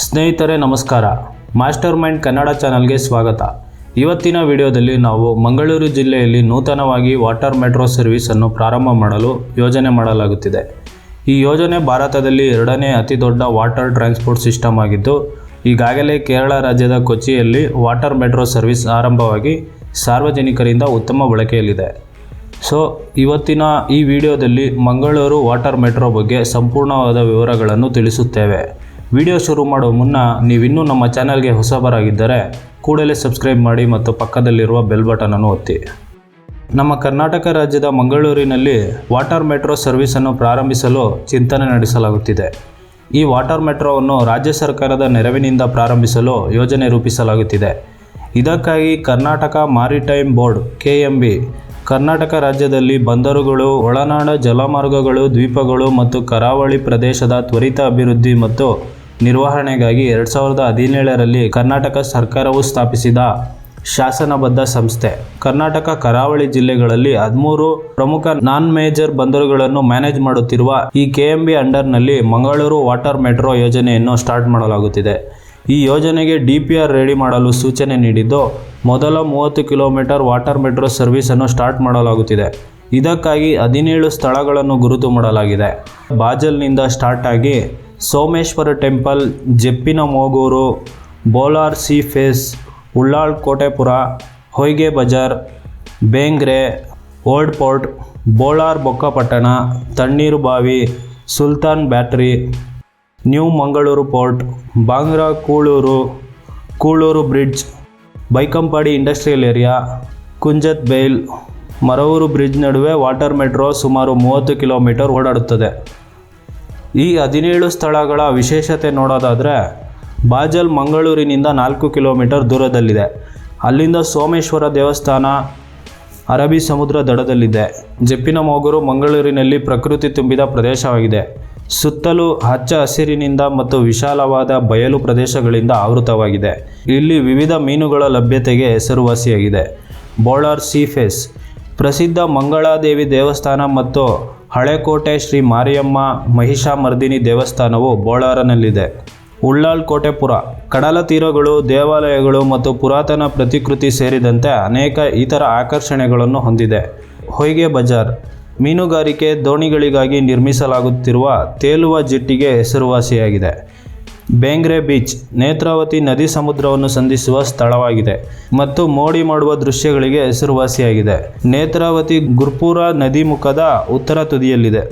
ಸ್ನೇಹಿತರೆ ನಮಸ್ಕಾರ, master mind Kannada ಚಾನಲ್ಗೆ ಸ್ವಾಗತ. ಇವತ್ತಿನ ವಿಡಿಯೋದಲ್ಲಿ ನಾವು ಮಂಗಳೂರು ಜಿಲ್ಲೆಯಲ್ಲಿ ನೂತನವಾಗಿ ವಾಟರ್ ಮೆಟ್ರೋ ಸರ್ವಿಸನ್ನು ಪ್ರಾರಂಭ ಮಾಡಲು ಯೋಜನೆ ಮಾಡಲಾಗುತ್ತಿದೆ. ಈ ಯೋಜನೆ ಭಾರತದಲ್ಲಿ ಎರಡನೇ ಅತಿ ದೊಡ್ಡ ವಾಟರ್ ಟ್ರಾನ್ಸ್ಪೋರ್ಟ್ ಸಿಸ್ಟಮ್ ಆಗಿದ್ದು, ಈಗಾಗಲೇ ಕೇರಳ ರಾಜ್ಯದ ಕೊಚ್ಚಿಯಲ್ಲಿ ವಾಟರ್ ಮೆಟ್ರೋ ಸರ್ವಿಸ್ ಆರಂಭವಾಗಿ ಸಾರ್ವಜನಿಕರಿಂದ ಉತ್ತಮ ಬಳಕೆಯಲ್ಲಿದೆ. ಇವತ್ತಿನ ಈ ವಿಡಿಯೋದಲ್ಲಿ ಮಂಗಳೂರು ವಾಟರ್ ಮೆಟ್ರೋ ಬಗ್ಗೆ ಸಂಪೂರ್ಣವಾದ ವಿವರಗಳನ್ನು ತಿಳಿಸುತ್ತೇವೆ. ವಿಡಿಯೋ ಶುರು ಮಾಡುವ ಮುನ್ನ ನೀವಿನ್ನೂ ನಮ್ಮ ಚಾನಲ್ಗೆ ಹೊಸಬರಾಗಿದ್ದರೆ ಕೂಡಲೇ ಸಬ್ಸ್ಕ್ರೈಬ್ ಮಾಡಿ ಮತ್ತು ಪಕ್ಕದಲ್ಲಿರುವ ಬೆಲ್ ಬಟನನ್ನು ಒತ್ತಿ. ನಮ್ಮ ಕರ್ನಾಟಕ ರಾಜ್ಯದ ಮಂಗಳೂರಿನಲ್ಲಿ ವಾಟರ್ ಮೆಟ್ರೋ ಸರ್ವಿಸನ್ನು ಪ್ರಾರಂಭಿಸಲು ಚಿಂತನೆ ನಡೆಸಲಾಗುತ್ತಿದೆ. ಈ ವಾಟರ್ ಮೆಟ್ರೋವನ್ನು ರಾಜ್ಯ ಸರ್ಕಾರದ ನೆರವಿನಿಂದ ಪ್ರಾರಂಭಿಸಲು ಯೋಜನೆ ರೂಪಿಸಲಾಗುತ್ತಿದೆ. ಇದಕ್ಕಾಗಿ Karnataka maritime board KMB Karnataka ರಾಜ್ಯದಲ್ಲಿ ಬಂದರುಗಳು, ಒಳನಾಡ ಜಲಮಾರ್ಗಗಳು, ದ್ವೀಪಗಳು ಮತ್ತು ಕರಾವಳಿ ಪ್ರದೇಶದ ತ್ವರಿತ ಅಭಿವೃದ್ಧಿ ಮತ್ತು ನಿರ್ವಹಣೆಗಾಗಿ 2017ರಲ್ಲಿ ಕರ್ನಾಟಕ ಸರ್ಕಾರವು ಸ್ಥಾಪಿಸಿದ ಶಾಸನಬದ್ಧ ಸಂಸ್ಥೆ. ಕರ್ನಾಟಕ ಕರಾವಳಿ ಜಿಲ್ಲೆಗಳಲ್ಲಿ 13 ಪ್ರಮುಖ ನಾನ್ ಮೇಜರ್ ಬಂದರುಗಳನ್ನು ಮ್ಯಾನೇಜ್ ಮಾಡುತ್ತಿರುವ ಈ KMB ಅಂಡರ್ನಲ್ಲಿ ಮಂಗಳೂರು ವಾಟರ್ ಮೆಟ್ರೋ ಯೋಜನೆಯನ್ನು ಸ್ಟಾರ್ಟ್ ಮಾಡಲಾಗುತ್ತಿದೆ. ಈ ಯೋಜನೆಗೆ DPR ರೆಡಿ ಮಾಡಲು ಸೂಚನೆ ನೀಡಿದ್ದು, ಮೊದಲ 30 ಕಿಲೋಮೀಟರ್ ವಾಟರ್ ಮೆಟ್ರೋ ಸರ್ವಿಸನ್ನು ಸ್ಟಾರ್ಟ್ ಮಾಡಲಾಗುತ್ತಿದೆ. ಇದಕ್ಕಾಗಿ 17 ಸ್ಥಳಗಳನ್ನು ಗುರುತು ಮಾಡಲಾಗಿದೆ. ಬಾಜಲ್ನಿಂದ ಸ್ಟಾರ್ಟ್ ಆಗಿ Someshwara temple, Jeppinamogaru, Bolar sea face, Ullal Kotepura, Hoige Bazar, Bengre, old port, Bolar Bokkapatna, Tannirbhavi, Sultan battery, new Mangaluru port, Bangra Kuluru bridge, Baikampady industrial area, Kunjathbail, Maravoor bridge ನಡುವೆ ವಾಟರ್ ಮೆಟ್ರೋ ಸುಮಾರು 30 ಕಿಲೋಮೀಟರ್ ಓಡಾಡುತ್ತದೆ. ಈ 17 ಸ್ಥಳಗಳ ವಿಶೇಷತೆ ನೋಡೋದಾದರೆ, ಬಾಜಲ್ ಮಂಗಳೂರಿನಿಂದ 4 ಕಿಲೋಮೀಟರ್ ದೂರದಲ್ಲಿದೆ. ಅಲ್ಲಿಂದ ಸೋಮೇಶ್ವರ ದೇವಸ್ಥಾನ ಅರಬ್ಬಿ ಸಮುದ್ರ ದಡದಲ್ಲಿದೆ. ಜೆಪ್ಪಿನ ಮೋಗೂರು ಮಂಗಳೂರಿನಲ್ಲಿ ಪ್ರಕೃತಿ ತುಂಬಿದ ಪ್ರದೇಶವಾಗಿದೆ. ಸುತ್ತಲೂ ಹಚ್ಚ ಹಸಿರಿನಿಂದ ಮತ್ತು ವಿಶಾಲವಾದ ಬಯಲು ಪ್ರದೇಶಗಳಿಂದ ಆವೃತವಾಗಿದೆ. ಇಲ್ಲಿ ವಿವಿಧ ಮೀನುಗಳ ಲಭ್ಯತೆಗೆ ಹೆಸರುವಾಸಿಯಾಗಿದೆ. ಬೋಳಾರ್ ಸೀ ಫೇಸ್ ಪ್ರಸಿದ್ಧ ಮಂಗಳಾದೇವಿ ದೇವಸ್ಥಾನ ಮತ್ತು ಹಳೆಕೋಟೆ ಶ್ರೀ ಮಾರಿಯಮ್ಮ ಮಹಿಷಾಮರ್ದಿನಿ ದೇವಸ್ಥಾನವು ಬೋಳಾರನಲ್ಲಿದೆ. ಉಳ್ಳಾಳ್ ಕೋಟೆಪುರ ಕಡಲ ತೀರಗಳು, ದೇವಾಲಯಗಳು ಮತ್ತು ಪುರಾತನ ಪ್ರತಿಕೃತಿ ಸೇರಿದಂತೆ ಅನೇಕ ಇತರ ಆಕರ್ಷಣೆಗಳನ್ನು ಹೊಂದಿದೆ. ಹೊಯ್ಗೆ ಬಜಾರ್ ಮೀನುಗಾರಿಕೆ ದೋಣಿಗಳಿಗಾಗಿ ನಿರ್ಮಿಸಲಾಗುತ್ತಿರುವ ತೇಲುವ ಜೆಟ್ಟಿಗೆ ಹೆಸರುವಾಸಿಯಾಗಿದೆ. ಬೇಂಗ್ರೆ ಬೀಚ್ ನೇತ್ರಾವತಿ ನದಿ ಸಮುದ್ರವನ್ನು ಸಂಧಿಸುವ ಸ್ಥಳವಾಗಿದೆ ಮತ್ತು ಮೋಡಿ ಮಾಡುವ ದೃಶ್ಯಗಳಿಗೆ ಹೆಸರುವಾಸಿಯಾಗಿದೆ. ನೇತ್ರಾವತಿ ಗುರ್ಪುರ ನದಿ ಮುಖದ ಉತ್ತರ ತುದಿಯಲ್ಲಿದೆ.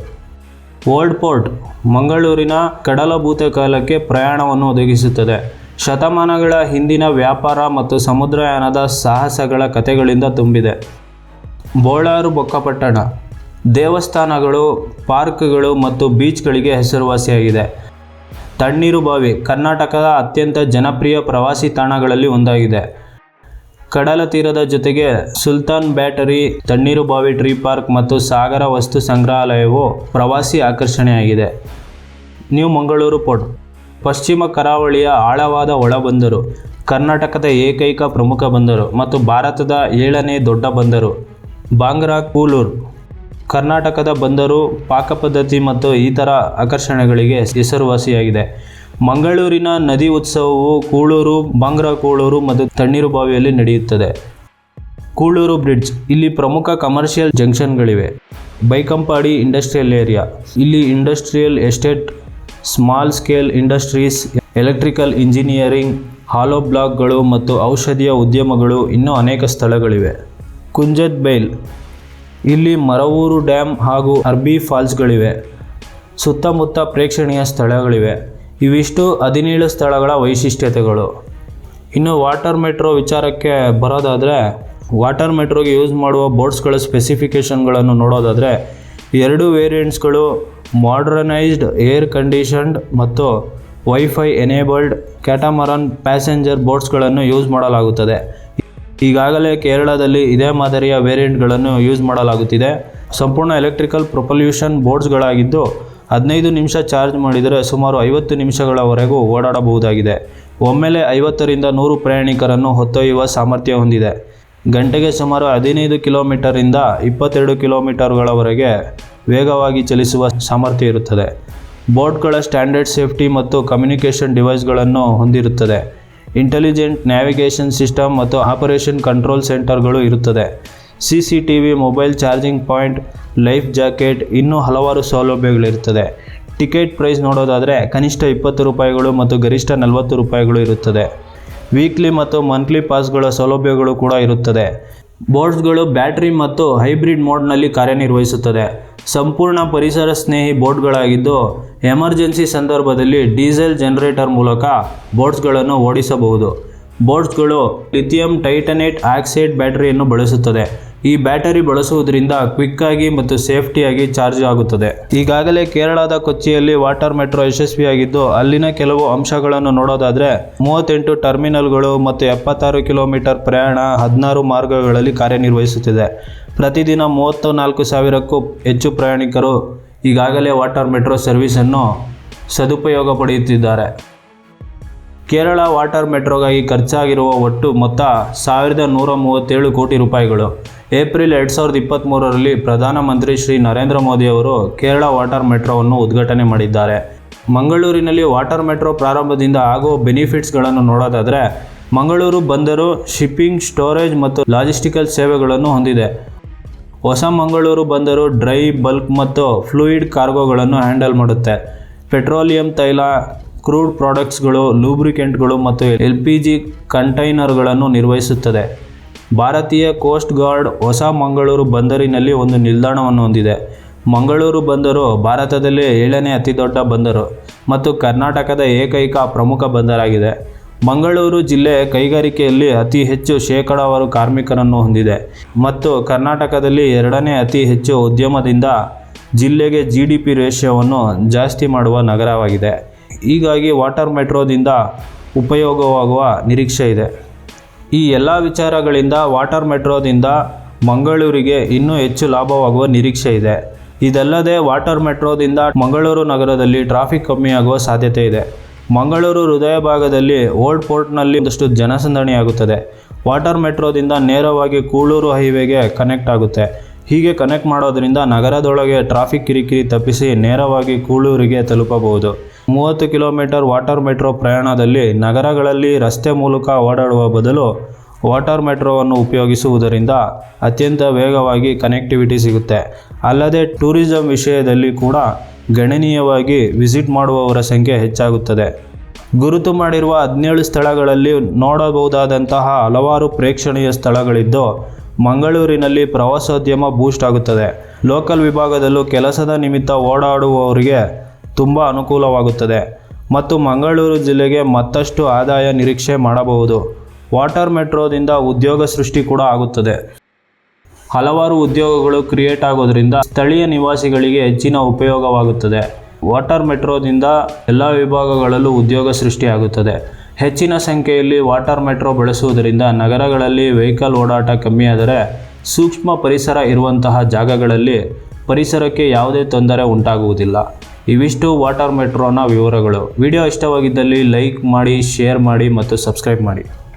ಓಲ್ಡ್ ಪೋರ್ಟ್ ಮಂಗಳೂರಿನ ಕಡಲ ಭೂತಕಾಲಕ್ಕೆ ಪ್ರಯಾಣವನ್ನು ಒದಗಿಸುತ್ತದೆ. ಶತಮಾನಗಳ ಹಿಂದಿನ ವ್ಯಾಪಾರ ಮತ್ತು ಸಮುದ್ರಯಾನದ ಸಾಹಸಗಳ ಕಥೆಗಳಿಂದ ತುಂಬಿದೆ. ಬೋಳಾರು ಬೊಕ್ಕಪಟ್ಟಣ ದೇವಸ್ಥಾನಗಳು, ಪಾರ್ಕ್ಗಳು ಮತ್ತು ಬೀಚ್ಗಳಿಗೆ ಹೆಸರುವಾಸಿಯಾಗಿದೆ. ತಣ್ಣೀರು ಬಾವಿ ಕರ್ನಾಟಕದ ಅತ್ಯಂತ ಜನಪ್ರಿಯ ಪ್ರವಾಸಿ ತಾಣಗಳಲ್ಲಿ ಒಂದಾಗಿದೆ. ಕಡಲ ತೀರದ ಜೊತೆಗೆ ಸುಲ್ತಾನ್ ಬ್ಯಾಟರಿ, ತಣ್ಣೀರು ಬಾವಿ ಟ್ರೀ ಪಾರ್ಕ್ ಮತ್ತು ಸಾಗರ ವಸ್ತು ಸಂಗ್ರಹಾಲಯವು ಪ್ರವಾಸಿ ಆಕರ್ಷಣೆಯಾಗಿದೆ. ನ್ಯೂ ಮಂಗಳೂರು ಪೋರ್ಟ್ ಪಶ್ಚಿಮ ಕರಾವಳಿಯ ಆಳವಾದ ಒಳಬಂದರು, ಕರ್ನಾಟಕದ ಏಕೈಕ ಪ್ರಮುಖ ಬಂದರು ಮತ್ತು ಭಾರತದ 7ನೇ ದೊಡ್ಡ ಬಂದರು. ಬಾಂಗ್ರಾ ಕೂಳೂರು ಕರ್ನಾಟಕದ ಬಂದರು, ಪಾಕಪದ್ಧತಿ ಮತ್ತು ಇತರ ಆಕರ್ಷಣೆಗಳಿಗೆ ಹೆಸರುವಾಸಿಯಾಗಿದೆ. ಮಂಗಳೂರಿನ ನದಿ ಉತ್ಸವವು ಬಾಂಗ್ರಾ ಕೂಳೂರು ಮತ್ತು ತಣ್ಣೀರು ಬಾವಿಯಲ್ಲಿ ನಡೆಯುತ್ತದೆ. ಕೂಳೂರು ಬ್ರಿಡ್ಜ್ ಇಲ್ಲಿ ಪ್ರಮುಖ ಕಮರ್ಷಿಯಲ್ ಜಂಕ್ಷನ್ಗಳಿವೆ. ಬೈಕಂಪಾಡಿ ಇಂಡಸ್ಟ್ರಿಯಲ್ ಏರಿಯಾ ಇಲ್ಲಿ industrial estate, small scale industries, electrical engineering, hollow ಬ್ಲಾಕ್ಗಳು ಮತ್ತು ಔಷಧೀಯ ಉದ್ಯಮಗಳು ಇನ್ನೂ ಅನೇಕ ಸ್ಥಳಗಳಿವೆ. ಕುಂಜತ್ ಬೈಲ್ ಇಲ್ಲಿ ಮರವೂರು ಡ್ಯಾಮ್ ಹಾಗೂ ಅರ್ಬಿ ಫಾಲ್ಸ್ಗಳಿವೆ. ಸುತ್ತಮುತ್ತ ಪ್ರೇಕ್ಷಣೀಯ ಸ್ಥಳಗಳಿವೆ. ಇವಿಷ್ಟು 17 ಸ್ಥಳಗಳ ವೈಶಿಷ್ಟ್ಯತೆಗಳು. ಇನ್ನು ವಾಟರ್ ಮೆಟ್ರೋ ವಿಚಾರಕ್ಕೆ ಬರೋದಾದರೆ, ವಾಟರ್ ಮೆಟ್ರೋಗೆ ಯೂಸ್ ಮಾಡುವ ಬೋಟ್ಸ್ಗಳ ಸ್ಪೆಸಿಫಿಕೇಷನ್ಗಳನ್ನು ನೋಡೋದಾದರೆ, 2 ವೇರಿಯಂಟ್ಸ್ಗಳು ಮಾಡರ್ನೈಸ್ಡ್ ಏರ್ ಕಂಡೀಷನ್ಡ್ ಮತ್ತು ವೈಫೈ ಎನೇಬಲ್ಡ್ ಕ್ಯಾಟಮರನ್ ಪ್ಯಾಸೆಂಜರ್ ಬೋಟ್ಸ್ಗಳನ್ನು ಯೂಸ್ ಮಾಡಲಾಗುತ್ತದೆ. ಈಗಾಗಲೇ ಕೇರಳದಲ್ಲಿ ಇದೇ ಮಾದರಿಯ ವೇರಿಯಂಟ್ಗಳನ್ನು ಯೂಸ್ ಮಾಡಲಾಗುತ್ತಿದೆ. ಸಂಪೂರ್ಣ ಎಲೆಕ್ಟ್ರಿಕಲ್ ಪ್ರೊಪಲ್ಯೂಷನ್ ಬೋಟ್ಸ್ಗಳಾಗಿದ್ದು, 15 ನಿಮಿಷ ಚಾರ್ಜ್ ಮಾಡಿದರೆ ಸುಮಾರು 50 ನಿಮಿಷಗಳವರೆಗೂ ಓಡಾಡಬಹುದಾಗಿದೆ. ಒಮ್ಮೆಲೆ 50ರಿಂದ 100 ಪ್ರಯಾಣಿಕರನ್ನು ಹೊತ್ತೊಯ್ಯುವ ಸಾಮರ್ಥ್ಯ ಹೊಂದಿದೆ. ಗಂಟೆಗೆ ಸುಮಾರು 15 ಕಿಲೋಮೀಟರಿಂದ 22 ಕಿಲೋಮೀಟರ್ಗಳವರೆಗೆ ವೇಗವಾಗಿ ಚಲಿಸುವ ಸಾಮರ್ಥ್ಯ ಇರುತ್ತದೆ. ಬೋಟ್ಗಳ ಸ್ಟ್ಯಾಂಡರ್ಡ್ ಸೇಫ್ಟಿ ಮತ್ತು ಕಮ್ಯುನಿಕೇಷನ್ ಡಿವೈಸ್ಗಳನ್ನು ಹೊಂದಿರುತ್ತದೆ. ಇಂಟೆಲಿಜೆಂಟ್ ನ್ಯಾವಿಗೇಷನ್ ಸಿಸ್ಟಮ್ ಮತ್ತು ಆಪರೇಷನ್ ಕಂಟ್ರೋಲ್ ಸೆಂಟರ್ಗಳು ಇರುತ್ತದೆ. CCTV, mobile charging point, life jacket, ಇನ್ನೂ ಹಲವಾರು ಸೌಲಭ್ಯಗಳಿರುತ್ತದೆ. ಟಿಕೆಟ್ ಪ್ರೈಸ್ ನೋಡೋದಾದರೆ ಕನಿಷ್ಠ 20 ರೂಪಾಯಿಗಳು ಮತ್ತು ಗರಿಷ್ಠ 40 ರೂಪಾಯಿಗಳು ಇರುತ್ತದೆ. ವೀಕ್ಲಿ ಮತ್ತು ಮಂತ್ಲಿ ಪಾಸ್ಗಳ ಸೌಲಭ್ಯಗಳು ಕೂಡ ಇರುತ್ತದೆ. ಬೋಟ್ಸ್ಗಳು ಬ್ಯಾಟರಿ ಮತ್ತು ಹೈಬ್ರಿಡ್ ಮೋಡ್ನಲ್ಲಿ ಕಾರ್ಯನಿರ್ವಹಿಸುತ್ತದೆ. ಸಂಪೂರ್ಣ ಪರಿಸರ ಸ್ನೇಹಿ ಬೋಟ್ಗಳಾಗಿದ್ದು ಎಮರ್ಜೆನ್ಸಿ ಸಂದರ್ಭದಲ್ಲಿ ಡೀಸೆಲ್ ಜನರೇಟರ್ ಮೂಲಕ ಬೋಟ್ಸ್ಗಳನ್ನು ಓಡಿಸಬಹುದು. ಬೋಟ್ಸ್ಗಳು ಲಿಥಿಯಂ ಟೈಟನೇಟ್ ಆಕ್ಸೈಡ್ ಬ್ಯಾಟರಿಯನ್ನು ಬಳಸುತ್ತದೆ. ಈ ಬ್ಯಾಟರಿ ಬಳಸುವುದರಿಂದ ಕ್ವಿಕ್ಕಾಗಿ ಮತ್ತು ಸೇಫ್ಟಿಯಾಗಿ ಚಾರ್ಜ್ ಆಗುತ್ತದೆ. ಈಗಾಗಲೇ ಕೇರಳದ ಕೊಚ್ಚಿಯಲ್ಲಿ ವಾಟರ್ ಮೆಟ್ರೋ ಯಶಸ್ವಿಯಾಗಿದ್ದು ಅಲ್ಲಿನ ಕೆಲವು ಅಂಶಗಳನ್ನು ನೋಡೋದಾದರೆ 38 ಟರ್ಮಿನಲ್ಗಳು ಮತ್ತು 76 ಕಿಲೋಮೀಟರ್ ಪ್ರಯಾಣ 16 ಮಾರ್ಗಗಳಲ್ಲಿ ಕಾರ್ಯನಿರ್ವಹಿಸುತ್ತಿದೆ. ಪ್ರತಿದಿನ 34,000ಕ್ಕೂ ಹೆಚ್ಚು ಪ್ರಯಾಣಿಕರು ಈಗಾಗಲೇ ವಾಟರ್ ಮೆಟ್ರೋ ಸರ್ವಿಸನ್ನು ಸದುಪಯೋಗ ಪಡೆಯುತ್ತಿದ್ದಾರೆ. ಕೇರಳ ವಾಟರ್ ಮೆಟ್ರೋಗಾಗಿ ಖರ್ಚಾಗಿರುವ ಒಟ್ಟು ಮೊತ್ತ 1,137 ಕೋಟಿ ರೂಪಾಯಿಗಳು. ಏಪ್ರಿಲ್ 2023ರಲ್ಲಿ ಪ್ರಧಾನಮಂತ್ರಿ ಶ್ರೀ ನರೇಂದ್ರ ಮೋದಿ ಅವರು ಕೇರಳ ವಾಟರ್ ಮೆಟ್ರೋವನ್ನು ಉದ್ಘಾಟನೆ ಮಾಡಿದ್ದಾರೆ. ಮಂಗಳೂರಿನಲ್ಲಿ ವಾಟರ್ ಮೆಟ್ರೋ ಪ್ರಾರಂಭದಿಂದ ಆಗುವ ಬೆನಿಫಿಟ್ಸ್ಗಳನ್ನು ನೋಡೋದಾದರೆ ಮಂಗಳೂರು ಬಂದರು ಶಿಪ್ಪಿಂಗ್, ಸ್ಟೋರೇಜ್ ಮತ್ತು ಲಾಜಿಸ್ಟಿಕಲ್ ಸೇವೆಗಳನ್ನು ಹೊಂದಿದೆ. ಹೊಸ ಮಂಗಳೂರು ಬಂದರು ಡ್ರೈ, ಬಲ್ಕ್ ಮತ್ತು ಫ್ಲೂಯಿಡ್ ಕಾರ್ಗೋಗಳನ್ನು ಹ್ಯಾಂಡಲ್ ಮಾಡುತ್ತೆ. ಪೆಟ್ರೋಲಿಯಂ ತೈಲ, ಕ್ರೂಡ್ ಪ್ರಾಡಕ್ಟ್ಸ್ಗಳು, ಲೂಬ್ರಿಕೆಂಟ್ಗಳು ಮತ್ತು LPG ಕಂಟೈನರ್ಗಳನ್ನು ನಿರ್ವಹಿಸುತ್ತದೆ. ಭಾರತೀಯ ಕೋಸ್ಟ್ ಗಾರ್ಡ್ ಹೊಸ ಮಂಗಳೂರು ಬಂದರಿನಲ್ಲಿ ಒಂದು ನಿಲ್ದಾಣವನ್ನು ಹೊಂದಿದೆ. ಮಂಗಳೂರು ಬಂದರು ಭಾರತದಲ್ಲೇ 7ನೇ ಅತಿದೊಡ್ಡ ಬಂದರು ಮತ್ತು ಕರ್ನಾಟಕದ ಏಕೈಕ ಪ್ರಮುಖ ಬಂದರಾಗಿದೆ. ಮಂಗಳೂರು ಜಿಲ್ಲೆ ಕೈಗಾರಿಕೆಯಲ್ಲಿ ಅತಿ ಹೆಚ್ಚು ಶೇಕಡಾವಾರು ಕಾರ್ಮಿಕರನ್ನು ಹೊಂದಿದೆ ಮತ್ತು ಕರ್ನಾಟಕದಲ್ಲಿ 2ನೇ ಅತಿ ಹೆಚ್ಚು ಉದ್ಯಮದಿಂದ ಜಿಲ್ಲೆಗೆ GDP ರೇಷಿಯೋವನ್ನು ಜಾಸ್ತಿ ಮಾಡುವ ನಗರವಾಗಿದೆ. ಹೀಗಾಗಿ ವಾಟರ್ ಮೆಟ್ರೋದಿಂದ ಉಪಯೋಗವಾಗುವ ನಿರೀಕ್ಷೆ ಇದೆ. ಈ ಎಲ್ಲ ವಿಚಾರಗಳಿಂದ ವಾಟರ್ ಮೆಟ್ರೋದಿಂದ ಮಂಗಳೂರಿಗೆ ಇನ್ನೂ ಹೆಚ್ಚು ಲಾಭವಾಗುವ ನಿರೀಕ್ಷೆ ಇದೆ. ಇದಲ್ಲದೆ ವಾಟರ್ ಮೆಟ್ರೋದಿಂದ ಮಂಗಳೂರು ನಗರದಲ್ಲಿ ಟ್ರಾಫಿಕ್ ಕಮ್ಮಿಯಾಗುವ ಸಾಧ್ಯತೆ ಇದೆ. ಮಂಗಳೂರು ಹೃದಯ ಭಾಗದಲ್ಲಿ ಓಲ್ಡ್ ಪೋರ್ಟ್ನಲ್ಲಿ ಒಂದಷ್ಟು ಜನಸಂದಣಿಯಾಗುತ್ತದೆ. ವಾಟರ್ ಮೆಟ್ರೋದಿಂದ ನೇರವಾಗಿ ಕೂಳೂರು ಹೈವೇಗೆ ಕನೆಕ್ಟ್ ಆಗುತ್ತೆ. ಹೀಗೆ ಕನೆಕ್ಟ್ ಮಾಡೋದ್ರಿಂದ ನಗರದೊಳಗೆ ಟ್ರಾಫಿಕ್ ಕಿರಿಕಿರಿ ತಪ್ಪಿಸಿ ನೇರವಾಗಿ ಕೂಳೂರಿಗೆ ತಲುಪಬಹುದು. 30 ಕಿಲೋಮೀಟರ್ ವಾಟರ್ ಮೆಟ್ರೋ ಪ್ರಯಾಣದಲ್ಲಿ ನಗರಗಳಲ್ಲಿ ರಸ್ತೆ ಮೂಲಕ ಓಡಾಡುವ ಬದಲು ವಾಟರ್ ಮೆಟ್ರೋವನ್ನು ಉಪಯೋಗಿಸುವುದರಿಂದ ಅತ್ಯಂತ ವೇಗವಾಗಿ ಕನೆಕ್ಟಿವಿಟಿ ಸಿಗುತ್ತೆ. ಅಲ್ಲದೆ ಟೂರಿಸಂ ವಿಷಯದಲ್ಲಿ ಕೂಡ ಗಣನೀಯವಾಗಿ ವಿಸಿಟ್ ಮಾಡುವವರ ಸಂಖ್ಯೆ ಹೆಚ್ಚಾಗುತ್ತದೆ. ಗುರುತು ಮಾಡಿರುವ 17 ಸ್ಥಳಗಳಲ್ಲಿ ನೋಡಬಹುದಾದಂತಹ ಹಲವಾರು ಪ್ರೇಕ್ಷಣೀಯ ಸ್ಥಳಗಳಿದ್ದು ಮಂಗಳೂರಿನಲ್ಲಿ ಪ್ರವಾಸೋದ್ಯಮ ಬೂಸ್ಟ್ ಆಗುತ್ತದೆ. ಲೋಕಲ್ ವಿಭಾಗದಲ್ಲೂ ಕೆಲಸದ ನಿಮಿತ್ತ ಓಡಾಡುವವರಿಗೆ ತುಂಬ ಅನುಕೂಲವಾಗುತ್ತದೆ ಮತ್ತು ಮಂಗಳೂರು ಜಿಲ್ಲೆಗೆ ಮತ್ತಷ್ಟು ಆದಾಯ ನಿರೀಕ್ಷೆ ಮಾಡಬಹುದು. ವಾಟರ್ ಮೆಟ್ರೋದಿಂದ ಉದ್ಯೋಗ ಸೃಷ್ಟಿ ಕೂಡ ಆಗುತ್ತದೆ. ಹಲವಾರು ಉದ್ಯೋಗಗಳು ಕ್ರಿಯೇಟ್ ಆಗೋದ್ರಿಂದ ಸ್ಥಳೀಯ ನಿವಾಸಿಗಳಿಗೆ ಹೆಚ್ಚಿನ ಉಪಯೋಗವಾಗುತ್ತದೆ. ವಾಟರ್ ಮೆಟ್ರೋದಿಂದ ಎಲ್ಲ ವಿಭಾಗಗಳಲ್ಲೂ ಉದ್ಯೋಗ ಸೃಷ್ಟಿಯಾಗುತ್ತದೆ. ಹೆಚ್ಚಿನ ಸಂಖ್ಯೆಯಲ್ಲಿ ವಾಟರ್ ಮೆಟ್ರೋ ಬಳಸುವುದರಿಂದ ನಗರಗಳಲ್ಲಿ ವೆಹಿಕಲ್ ಓಡಾಟ ಕಮ್ಮಿಯಾದರೆ ಸೂಕ್ಷ್ಮ ಪರಿಸರ ಇರುವಂತಹ ಜಾಗಗಳಲ್ಲಿ ಪರಿಸರಕ್ಕೆ ಯಾವುದೇ ತೊಂದರೆ ಉಂಟಾಗುವುದಿಲ್ಲ. ಇವಿಷ್ಟು ವಾಟರ್ ಮೆಟ್ರೋನ ವಿವರಗಳು. ವಿಡಿಯೋ ಇಷ್ಟವಾಗಿದ್ದಲ್ಲಿ ಲೈಕ್ ಮಾಡಿ, ಶೇರ್ ಮಾಡಿ ಮತ್ತು ಸಬ್ಸ್ಕ್ರೈಬ್ ಮಾಡಿ.